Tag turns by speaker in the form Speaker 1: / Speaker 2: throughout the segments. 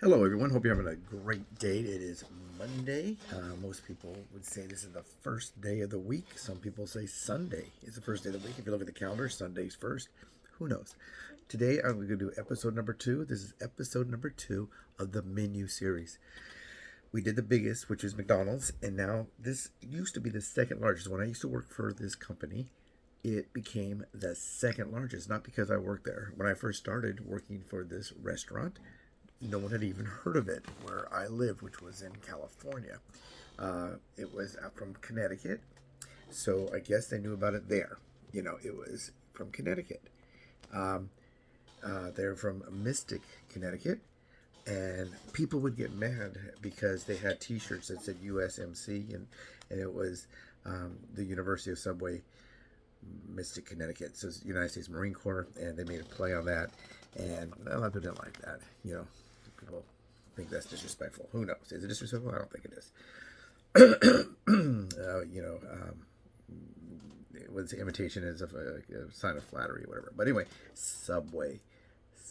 Speaker 1: Hello, everyone. Hope you're having a great day. It is Monday. Most people would say this is the first day of the week. Some people say Sunday is the first day of the week. If you look at the calendar, Sunday's first. Who knows? Today, I'm going to do episode number two. This is episode number two of the menu series. We did the biggest, which is McDonald's, and now this used to be the second largest. When I used to work for this company, it became the second largest, not because I worked there. When I first started working for this restaurant, no one had even heard of it where I lived, which was in California. It was out from Connecticut, so I guess they knew about it there. It was from Connecticut. Um, they're from Mystic, Connecticut, and people would get mad because they had T-shirts that said USMC, and it was the University of Subway, Mystic, Connecticut. So it's United States Marine Corps, and they made a play on that, and a lot of people didn't like that. People think that's disrespectful. Who knows? Is it disrespectful? I don't think it is. It was imitation as a sign of flattery or whatever. But anyway, Subway.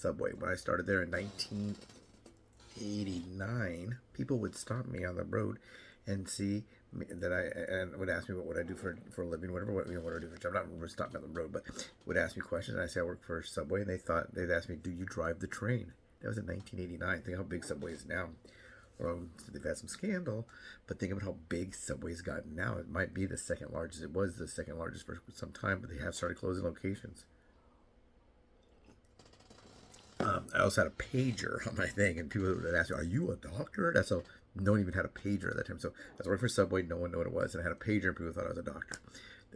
Speaker 1: When I started there in 1989, people would stop me on the road and see that and would ask me what would I do for a living, whatever, what do I do for a job. Not stop me on the road, but would ask me questions. And I say I work for Subway, and they'd ask me, "Do you drive the train?" That was in 1989. Think how big Subway is now. Well, they've had some scandal, but think about how big Subway's gotten now. It might be the second largest. It was the second largest for some time, but they have started closing locations. I also had a pager on my thing, and people would ask me, "Are you a doctor?" That's how no one even had a pager at that time. So I was working for Subway, no one knew what it was, and I had a pager, and people thought I was a doctor.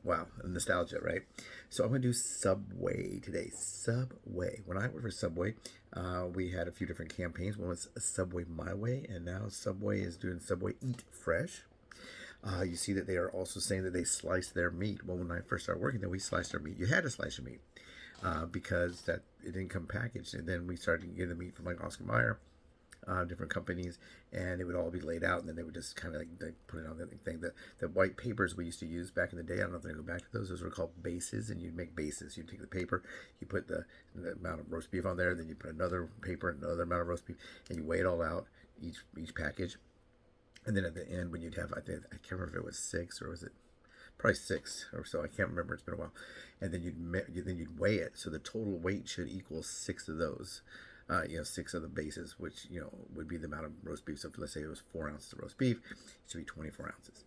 Speaker 1: Wow, nostalgia, right? So I'm going to do Subway today. Subway. When I worked for Subway, we had a few different campaigns. One was Subway My Way, and now Subway is doing Subway Eat Fresh. You see that they are also saying that they slice their meat. Well, when I first started working there, we sliced our meat. You had to slice your meat because that it didn't come packaged. And then we started getting the meat from like Oscar Mayer, different companies, and it would all be laid out, and then they would just kind of like put it on the thing. The white papers we used to use back in the day, I don't know if they go back to those. Those were called bases, and you'd make bases. You'd take the paper, you put the amount of roast beef on there, then you put another paper, another amount of roast beef, and you weigh it all out, each package. And then at the end, when you'd have, I can't remember if it was six or was it probably six or so. I can't remember. It's been a while. And then you'd weigh it, so the total weight should equal six of those. Six of the bases, which would be the amount of roast beef. So if, let's say it was 4 ounces of roast beef, it should be 24 ounces.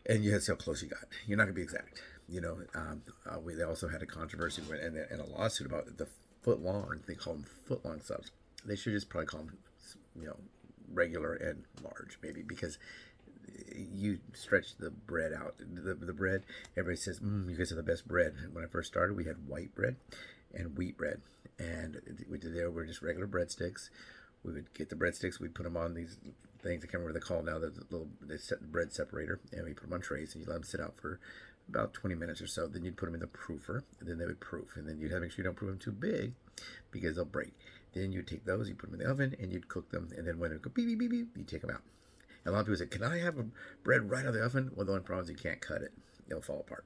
Speaker 1: And you had to see how close you got. You're not gonna be exact. They also had a controversy and a lawsuit about the foot long. They call them foot long subs. They should just probably call them, regular and large, maybe, because you stretch the bread out. The bread, everybody says, you guys have the best bread. When I first started, we had white bread and wheat bread, and there were just regular breadsticks. We would get the breadsticks, we'd put them on these things. I can't remember what they call now. They set the bread separator, and we put them on trays, and you let them sit out for about 20 minutes or so. Then you'd put them in the proofer, and then they would proof, and then you'd have to make sure you don't proof them too big because they'll break. Then you'd take those, you put them in the oven, and you'd cook them, and then when it would go beep beep beep beep, you take them out. And a lot of people say, "Can I have a bread right out of the oven?" Well, the only problem is you can't cut it; it'll fall apart.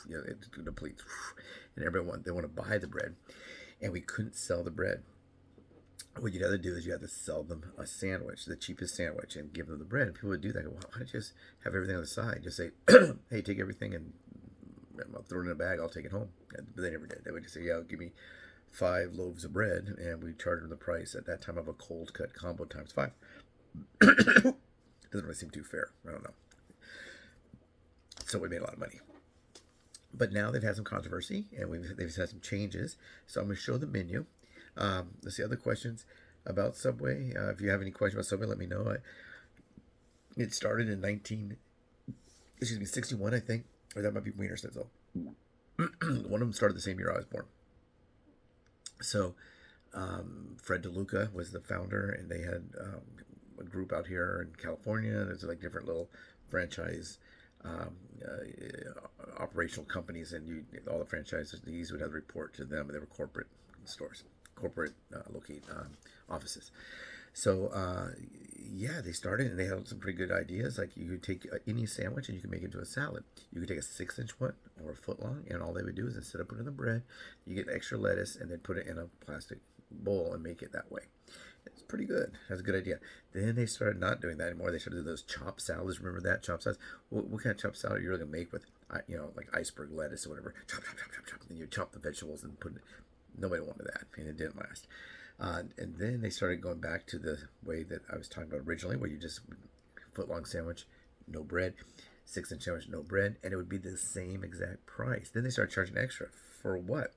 Speaker 1: It depletes, and everyone they want to buy the bread, and we couldn't sell the bread. What you'd have to do is you have to sell them a sandwich, the cheapest sandwich, and give them the bread. And people would do that. Well, why don't you just have everything on the side? Just say, "Hey, take everything and I'll throw it in a bag. I'll take it home." But they never did. They would just say, "Yeah, give me 5 loaves of bread," and we charged them the price at that time of a cold cut combo times 5. Doesn't really seem too fair. I don't know. So we made a lot of money. But now they've had some controversy, and they've had some changes. So I'm going to show the menu. Let's see other questions about Subway. If you have any questions about Subway, let me know. It started in 61, I think, or that might be Wiener Schnitzel. One of them started the same year I was born. So Fred DeLuca was the founder, and they had a group out here in California. There's like different little franchise operational companies, and all the franchises these would have to report to them. They were corporate stores, corporate offices. So they started, and they had some pretty good ideas. Like you could take any sandwich and you could make it into a salad. You could take a 6-inch one or a foot long, and all they would do is instead of putting it in the bread, you get extra lettuce and then put it in a plastic bowl and make it that way. It's pretty good. That's a good idea. Then they started not doing that anymore. They started doing those chopped salads. Remember that chopped salads? What kind of chopped salad are you really gonna make with, like iceberg lettuce or whatever? Chop, chop, chop, chop, chop. Then you chop the vegetables and put it. Nobody wanted that, and it didn't last. And then they started going back to the way that I was talking about originally, where you just foot long sandwich, no bread, 6-inch sandwich, no bread, and it would be the same exact price. Then they started charging extra for what?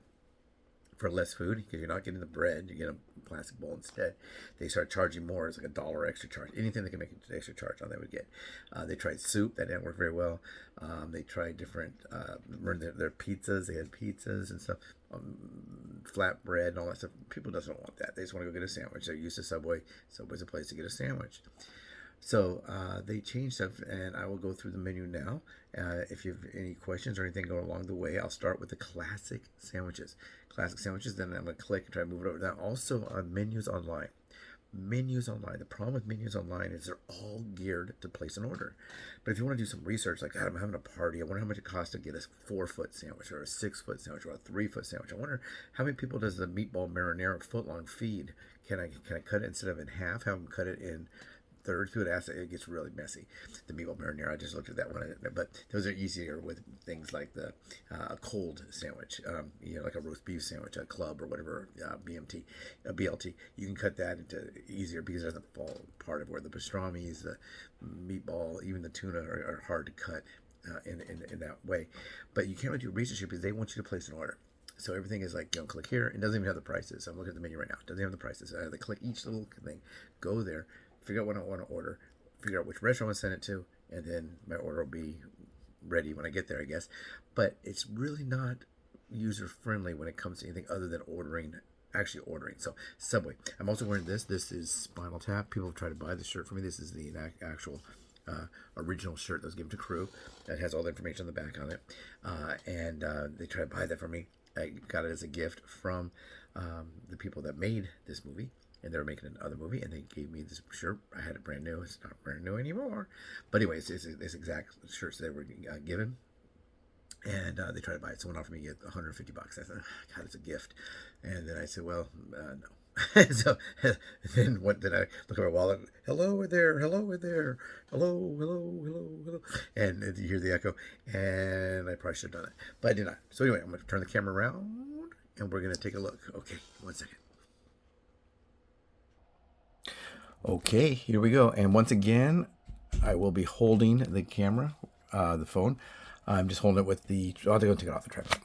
Speaker 1: For less food, because you're not getting the bread, you get a plastic bowl instead. They start charging more. It's like $1 extra charge. Anything they can make an extra charge on, they would get. They tried soup, that didn't work very well. They tried different, remember their pizzas. They had pizzas and stuff, flatbread and all that stuff. People doesn't want that. They just want to go get a sandwich. They're used to Subway. Subway's a place to get a sandwich. So they changed stuff, and I will go through the menu now. If you have any questions or anything go along the way, I'll start with the classic sandwiches. Classic sandwiches, then I'm going to click and try to move it over. Now, also on menus online. Menus online. The problem with menus online is they're all geared to place an order. But if you want to do some research, like, God, I'm having a party, I wonder how much it costs to get a 4-foot sandwich or a 6-foot sandwich or a 3-foot sandwich. I wonder how many people does the meatball marinara footlong feed? Can I cut it instead of in half? Have them cut it in thirds to it. It gets really messy. The meatball marinara, I just looked at that one, but those are easier with things like the cold sandwich, like a roast beef sandwich, a club or whatever, BLT. You can cut that into easier because it doesn't fall apart of where the pastrami's, the meatball, even the tuna are hard to cut in that way. But you can't really do research because they want you to place an order. So everything is like, click here. It doesn't even have the prices. So I'm looking at the menu right now. It doesn't have the prices. I have to click each little thing, go there, figure out what I want to order, figure out which restaurant I want to send it to, and then my order will be ready when I get there, I guess. But it's really not user-friendly when it comes to anything other than actually ordering. So Subway. I'm also wearing this. This is Spinal Tap. People have tried to buy this shirt for me. This is the actual original shirt that was given to crew that has all the information on the back on it. And they tried to buy that for me. I got it as a gift from the people that made this movie. And they were making another movie, and they gave me this shirt. I had it brand new. It's not brand new anymore. But anyways, it's exact shirts they were given. And they tried to buy it. Someone offered me $150. I said, God, it's a gift. And then I said, well, no. So then what did I look at my wallet? Hello there, hello there, hello, hello, hello, hello. And you hear the echo. And I probably should have done it. But I did not. So anyway, I'm going to turn the camera around, and we're going to take a look. Okay, 1 second. Okay, here we go. And once again, I will be holding the camera, the phone. I'm just holding it with I'll have to go take it off the tripod.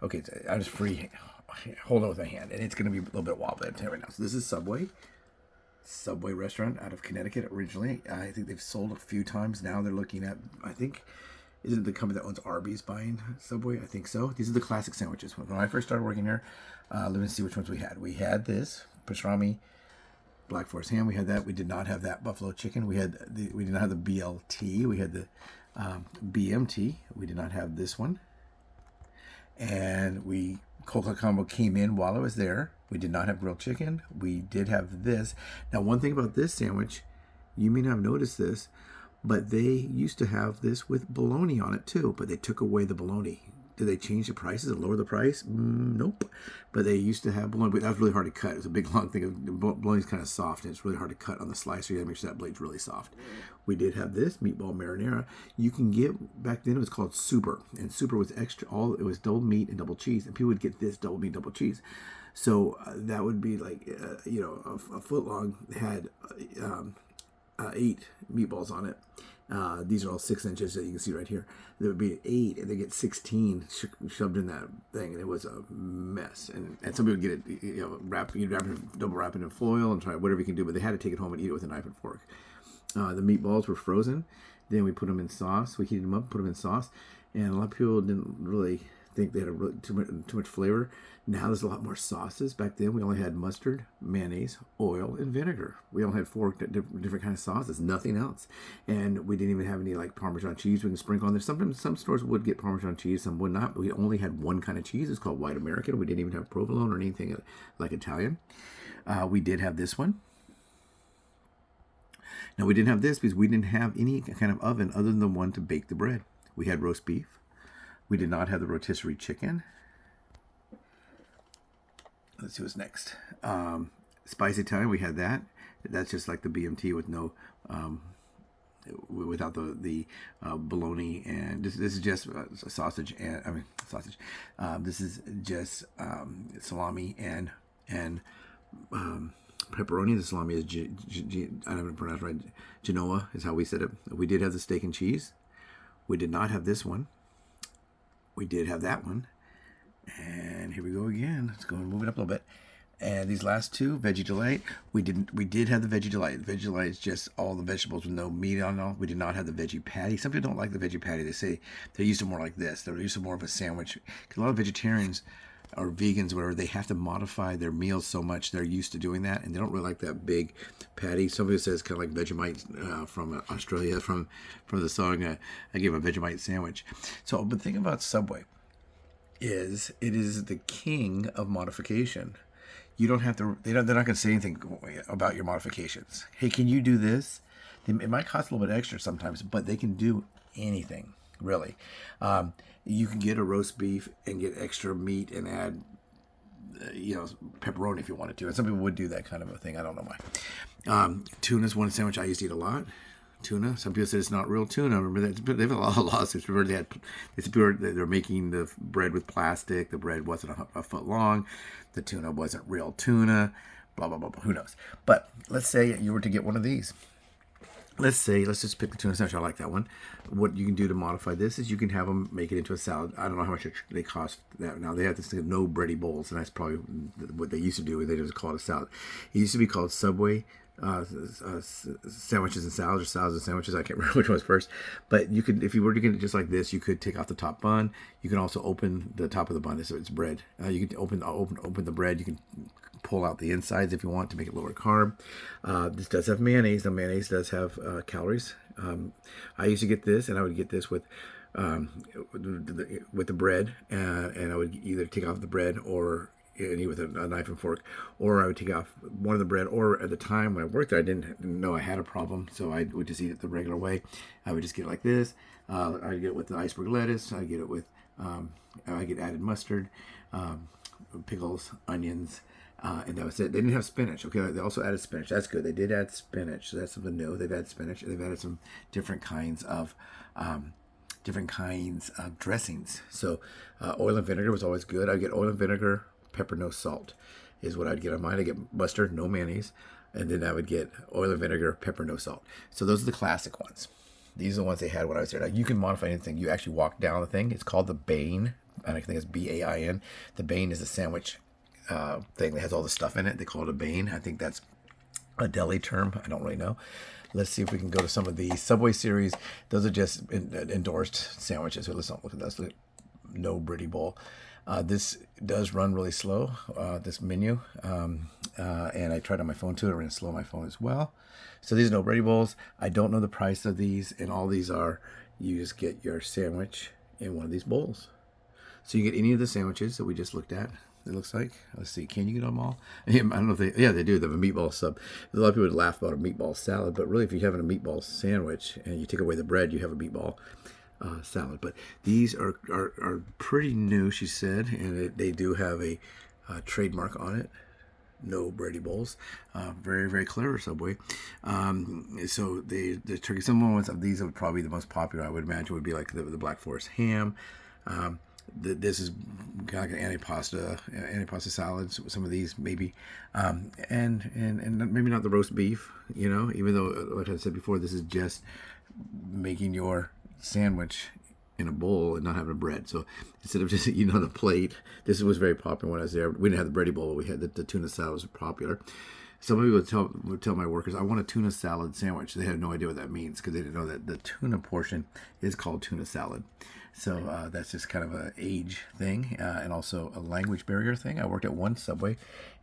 Speaker 1: Okay, I'm just holding it with my hand. And it's going to be a little bit wobbly right now. So this is Subway restaurant out of Connecticut originally. I think they've sold a few times. Now they're looking at, I think, isn't it the company that owns Arby's buying Subway? I think so. These are the classic sandwiches. When I first started working here, let me see which ones we had. We had this, pastrami, Black Forest ham. We had that. We did not have that buffalo chicken. We did not have the BLT. We had the BMT. We did not have this one. And Coca Combo came in while I was there. We did not have grilled chicken. We did have this. Now, one thing about this sandwich, you may not have noticed this, but they used to have this with bologna on it too, but they took away the bologna. Did they change the prices and lower the price? Nope. But they used to have bologna, but that was really hard to cut. It was a big, long thing. Bologna's kind of soft, and it's really hard to cut on the slicer. You got to make sure that blade's really soft. We did have this meatball marinara. You can get, back then it was called Super, and Super was extra. It was double meat and double cheese, and people would get this double meat, double cheese. So that would be like, a foot long had 8 meatballs on it. These are all 6 inches that you can see right here. There would be 8, and they get 16 shoved in that thing, and it was a mess. And somebody would get it, double wrap it in foil and try whatever you can do, but they had to take it home and eat it with a knife and fork. The meatballs were frozen. Then we put them in sauce. We heated them up, put them in sauce, and a lot of people didn't really think they had too much flavor. Now there's a lot more sauces. Back then we only had mustard, mayonnaise, oil, and vinegar. We only had 4 different kinds of sauces, nothing else. And we didn't even have any like Parmesan cheese we can sprinkle on there. Sometimes some stores would get Parmesan cheese, some would not. But we only had one kind of cheese. It's called white American. We didn't even have provolone or anything like Italian. We did have this one. Now we didn't have this because we didn't have any kind of oven other than the one to bake the bread. We had roast beef. We did not have the rotisserie chicken. Let's see what's next. spicy Italian, we had that. That's just like the BMT with no, without the bologna, and this is just sausage and sausage. This is just salami and pepperoni. The salami is I don't pronounce it right. Genoa is how we said it. We did have the steak and cheese. We did not have this one. We did have that one. And here we go again. Let's go and move it up a little bit. And these last two, Veggie Delight, we did have the Veggie Delight. The Veggie Delight is just all the vegetables with no meat on them. We did not have the veggie patty. Some people don't like the veggie patty. They say they're used to more like this. They're used to more of a sandwich. Because a lot of vegetarians or vegans, whatever, they have to modify their meals so much. They're used to doing that, and they don't really like that big patty. Somebody says kind of like Vegemite from Australia, from the song I gave a Vegemite sandwich. So, but think about Subway. It is the king of modification. You don't have to. They're not going to say anything about your modifications. Hey, can you do this? It might cost a little bit extra sometimes, but they can do anything really. You can get a roast beef and get extra meat and add, pepperoni if you wanted to. And some people would do that kind of a thing. I don't know why. Tuna is one sandwich I used to eat a lot. Tuna. Some people say it's not real tuna. Remember that they have a lot of lawsuits. Remember they're making the bread with plastic. The bread wasn't a foot long. The tuna wasn't real tuna. Blah blah blah. Who knows? But let's say you were to get one of these. Let's just pick the tuna sandwich. I like that one. What you can do to modify this is you can have them make it into a salad. I don't know how much they cost that now. They have this no bready bowls, and that's probably what they used to do. They just call it a salad. It used to be called Subway sandwiches and salads, or salads and sandwiches. I can't remember which one was first. But you could, if you were to get it just like this, you could take off the top bun. You can also open the top of the bun, so it's bread. You can open the bread. You can pull out the insides if you want to make it lower carb. This does have mayonnaise. The mayonnaise does have calories. I used to get this, and I would get this with the bread, and I would either take off the bread or eat with a knife and fork, or I would take off one of the bread. Or at the time when I worked there, I didn't know I had a problem, so I would just eat it the regular way. I would just get it like this. I'd get it with the iceberg lettuce. I get it with I get added mustard, pickles, onions. And that was it. They didn't have spinach. Okay, they also added spinach. That's good. They did add spinach, so that's something new. They've added spinach. They've added some different kinds of dressings. So oil and vinegar was always good. I'd get oil and vinegar, pepper, no salt, is what I'd get on mine. I get mustard, no mayonnaise, and then I would get oil and vinegar, pepper, no salt. So those are the classic ones. These are the ones they had when I was there. Now you can modify anything. You actually walk down the thing. It's called the Bain. I think it's Bain. The Bain is a sandwich thing that has all the stuff in it. They call it a Bain. I think that's a deli term. I don't really know. Let's see if we can go to some of the Subway series. Those are just endorsed sandwiches. So let's not look at this. No Britty Bowl. This does run really slow, this menu. And I tried on my phone too. It ran slow on my phone as well. So these are no Brady Bowls. I don't know the price of these. And all these are, you just get your sandwich in one of these bowls. So you get any of the sandwiches that we just looked at. It looks like. Let's see. Can you get them all? I don't know if they. Yeah, they do. They have a meatball sub. A lot of people would laugh about a meatball salad, but really, if you're having a meatball sandwich and you take away the bread, you have a meatball salad. But these are pretty new, she said, and they do have a trademark on it. No Brady Bowls. Very, very clever, Subway. So the turkey. Some ones of these are probably the most popular. I would imagine would be like the Black Forest ham. This is kind of like an antipasta salad. Some of these maybe, and maybe not the roast beef. Even though, like I said before, this is just making your sandwich in a bowl and not having a bread. So instead of just eating on the plate, this was very popular when I was there. We didn't have the bready bowl, but we had the tuna salad was popular. Some people would tell my workers, I want a tuna salad sandwich. They had no idea what that means because they didn't know that the tuna portion is called tuna salad. So that's just kind of an age thing and also a language barrier thing. I worked at one Subway,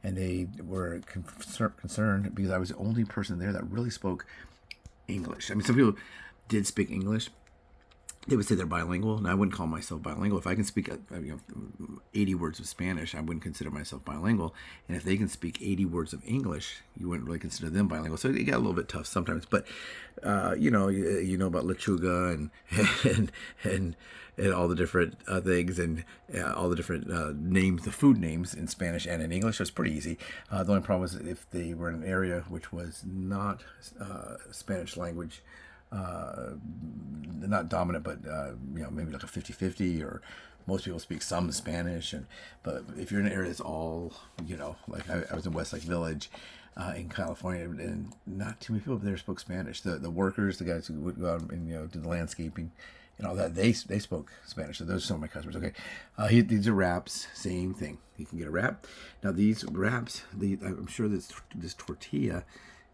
Speaker 1: and they were concerned because I was the only person there that really spoke English. I mean, some people did speak English, they would say they're bilingual, and I wouldn't call myself bilingual. If I can speak 80 words of Spanish, I wouldn't consider myself bilingual. And if they can speak 80 words of English, you wouldn't really consider them bilingual. So it got a little bit tough sometimes. But you know about lechuga and and and all the different things and all the different names, the food names in Spanish and in English. So it's pretty easy. The only problem was if they were in an area which was not Spanish language, not dominant, but maybe like a 50-50, or most people speak some Spanish. But if you're in an area that's all, like I was in Westlake Village in California, and not too many people there spoke Spanish. The workers, the guys who would go out and do the landscaping and all that, they spoke Spanish. So those are some of my customers. Okay, these are wraps. Same thing. You can get a wrap. Now these wraps, I'm sure this tortilla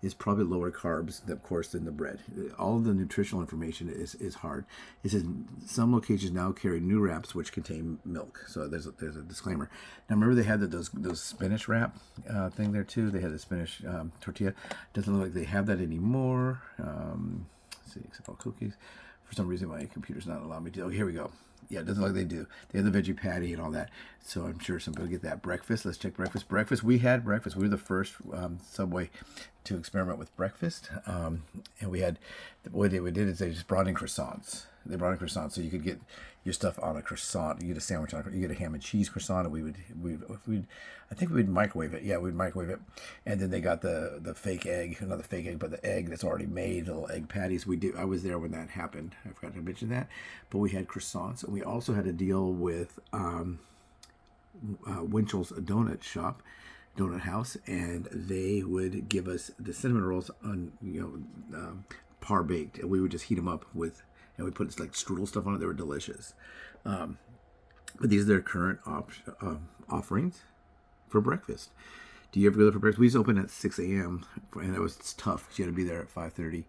Speaker 1: is probably lower carbs, of course, than the bread. All of the nutritional information is hard. It says some locations now carry new wraps which contain milk. So there's a disclaimer. Now remember they had those spinach wrap thing there too. They had the spinach tortilla. Doesn't look like they have that anymore. Let's see, except all cookies. For some reason my computer's not allowing me to. Oh, here we go. Yeah, it doesn't look like they do. They have the veggie patty and all that. So I'm sure some people get that. Breakfast. Let's check breakfast. Breakfast. We had breakfast. We were the first Subway to experiment with breakfast. And we had, what they did is they just brought in croissants. They brought in croissants, so you could get your stuff on a croissant. You get a sandwich on it. You get a ham and cheese croissant, and I think we'd microwave it. Yeah, we'd microwave it. And then they got the fake egg, not the fake egg, but the egg that's already made, little egg patties. I was there when that happened. I forgot to mention that. But we had croissants, and we also had to deal with Winchell's donut house, and they would give us the cinnamon rolls on par baked, and we would just heat them up with. And we put this like strudel stuff on it. They were delicious. But these are their current offerings for breakfast. Do you ever go there for breakfast? We used to open at 6 a.m. and it's tough because you had to be there at 5:30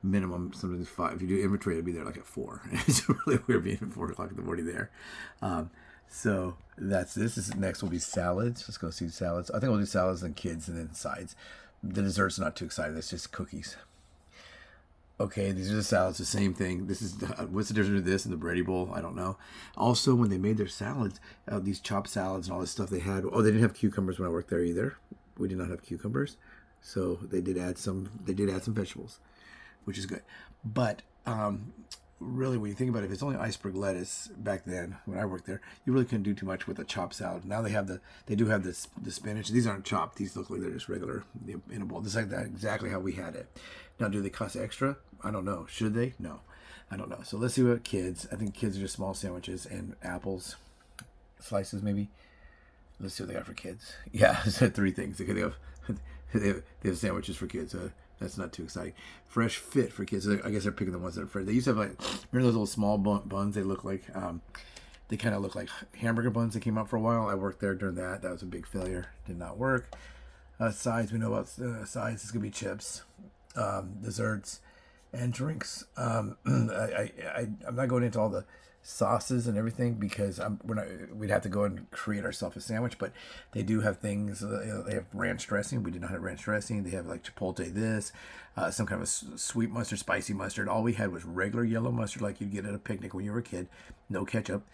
Speaker 1: minimum. Sometimes 5. If you do inventory, you'd be there like at 4. It's really weird being at 4 o'clock in the morning there. So that's this. Next will be salads. Let's go see salads. I think we'll do salads and kids and then sides. The dessert's not too exciting. It's just cookies. Okay, these are the salads, the same thing. This is what's the difference between this and the bready bowl? I don't know. Also, when they made their salads, these chopped salads and all this stuff they had. Oh, they didn't have cucumbers when I worked there either. We did not have cucumbers, so they did add some. They did add some vegetables, which is good. But really, when you think about it, if it's only iceberg lettuce back then when I worked there, you really couldn't do too much with a chopped salad. Now they do have the spinach. These aren't chopped. These look like they're just regular in a bowl. This is like that, exactly how we had it. Now, do they cost extra? I don't know. Should they? No, I don't know. So let's see what kids. I think kids are just small sandwiches and apples, slices maybe. Let's see what they got for kids. Yeah, I said 3 things. They have sandwiches for kids. That's not too exciting. Fresh Fit for kids. I guess they're picking the ones that are fresh. They used to have remember those little small buns? They look like, they kind of look like hamburger buns that came out for a while. I worked there during that. That was a big failure. Did not work. Sides, we know about sides. It's going to be chips, desserts, and drinks. I'm not going into all the sauces and everything because we'd have to go and create ourselves a sandwich, but they do have things. They have ranch dressing. We did not have ranch dressing. They have like chipotle this, some kind of a sweet mustard, spicy mustard. All we had was regular yellow mustard like you'd get at a picnic when you were a kid, no ketchup,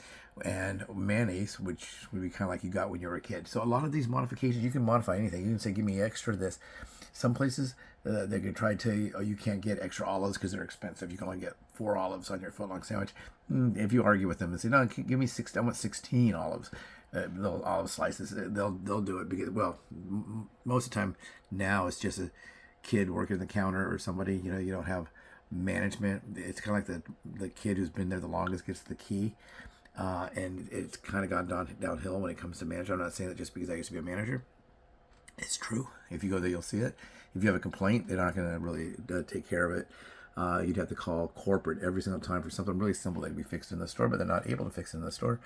Speaker 1: and mayonnaise, which would be kind of like you got when you were a kid. So a lot of these modifications, you can modify anything. You can say, give me extra this. Some places they could try to tell you, oh, you can't get extra olives because they're expensive. You can only get 4 olives on your footlong sandwich. If you argue with them and say, no, give me 6, I want 16 olives, little olive slices, they'll do it because, well, most of the time now it's just a kid working the counter or somebody. You don't have management. It's kind of like the kid who's been there the longest gets the key. And it's kind of gone downhill when it comes to management. I'm not saying that just because I used to be a manager. It's true. If you go there, you'll see it. If you have a complaint, they're not going to really take care of it. You'd have to call corporate every single time for something really simple that could be fixed in the store, but they're not able to fix it in the store.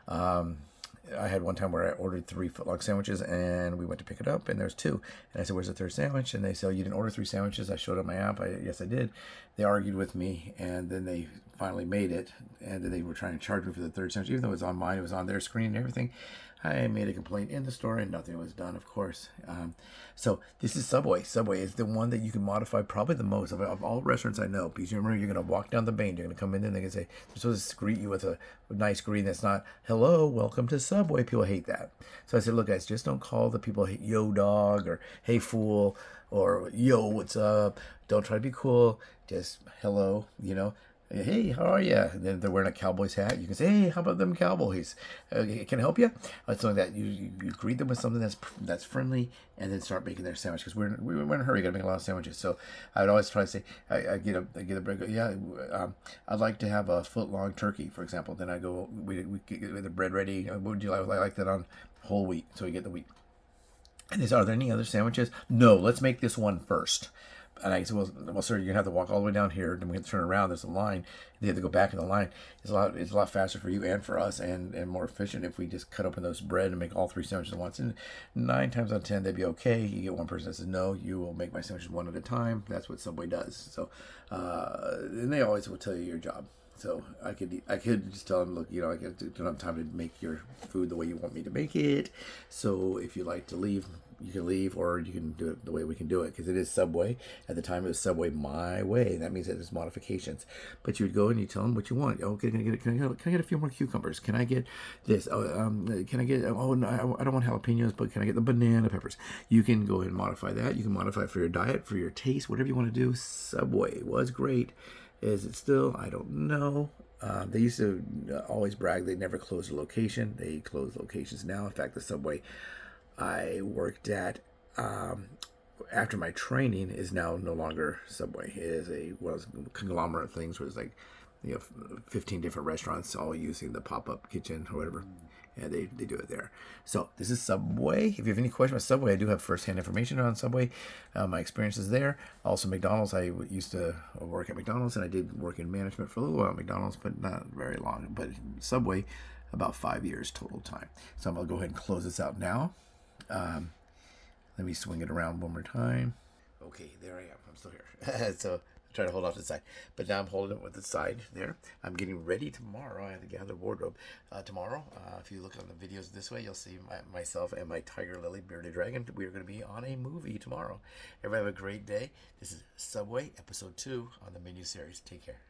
Speaker 1: I had one time where I ordered 3 footlong sandwiches and we went to pick it up and there's 2. And I said, where's the 3rd sandwich? And they said, oh, you didn't order 3 sandwiches. I showed up my app. Yes, I did. They argued with me and then they finally made it. And then they were trying to charge me for the 3rd sandwich, even though it was on mine, it was on their screen and everything. I made a complaint in the store and nothing was done, of course. So this is Subway. Subway is the one that you can modify probably the most of all restaurants I know. Because you remember, you're going to walk down the main, you're going to come in and they're going to say, they're supposed to greet you with a nice greeting that's not, hello, welcome to Subway. People hate that. So I said, look, guys, just don't call the people, yo, dog, or hey, fool, or yo, what's up? Don't try to be cool. Just hello, hey, how are you? And then they're wearing a Cowboys hat. You can say, hey, how about them Cowboys? Can I help you? Something like that. You greet them with something that's friendly, and then start making their sandwich, because we're in a hurry. Got to make a lot of sandwiches. So I would always try to say, I get a break. Yeah, I'd like to have a foot long turkey, for example. Then I go, we get the bread ready. What would you like? I like that on whole wheat. So we get the wheat. And they said, are there any other sandwiches? No, let's make this one first. And I said, well, sir, you're going to have to walk all the way down here. Then we have to turn around. There's a line. They have to go back in the line. It's a lot faster for you and for us, and more efficient if we just cut open those bread and make all 3 sandwiches at once. And 9 times out of 10, they'd be okay. You get one person that says, no, you will make my sandwiches one at a time. That's what Subway does. So, and they always will tell you your job. So I could just tell them, look, I don't have time to make your food the way you want me to make it. So if you like to leave, you can leave, or you can do it the way we can do it, because it is Subway. At the time, it was Subway My Way. That means that there's modifications. But you would go and you tell them what you want. Okay, can I get a few more cucumbers? Can I get this? Can I get? Oh, no, I don't want jalapenos, but can I get the banana peppers? You can go ahead and modify that. You can modify it for your diet, for your taste, whatever you want to do. Subway was great. Is it still? I don't know. They used to always brag they never closed a location. They close locations now. In fact, the Subway I worked at after my training is now no longer Subway. It is a conglomerate of things where it's like 15 different restaurants all using the pop-up kitchen or whatever. And they do it there. So this is Subway. If you have any questions about Subway, I do have first-hand information on Subway. My experiences there. Also McDonald's. I used to work at McDonald's, and I did work in management for a little while at McDonald's, but not very long. But Subway, about 5 years total time. So I'm going to go ahead and close this out now. Let me swing it around one more time. Okay, there I am. I'm still here. So I try to hold off to the side. But now I'm holding it with the side there. I'm getting ready tomorrow. I have to gather wardrobe. Tomorrow, if you look on the videos this way, you'll see myself and my tiger lily bearded dragon. We are going to be on a movie tomorrow. Everybody have a great day. This is Subway, episode 2 on the menu series. Take care.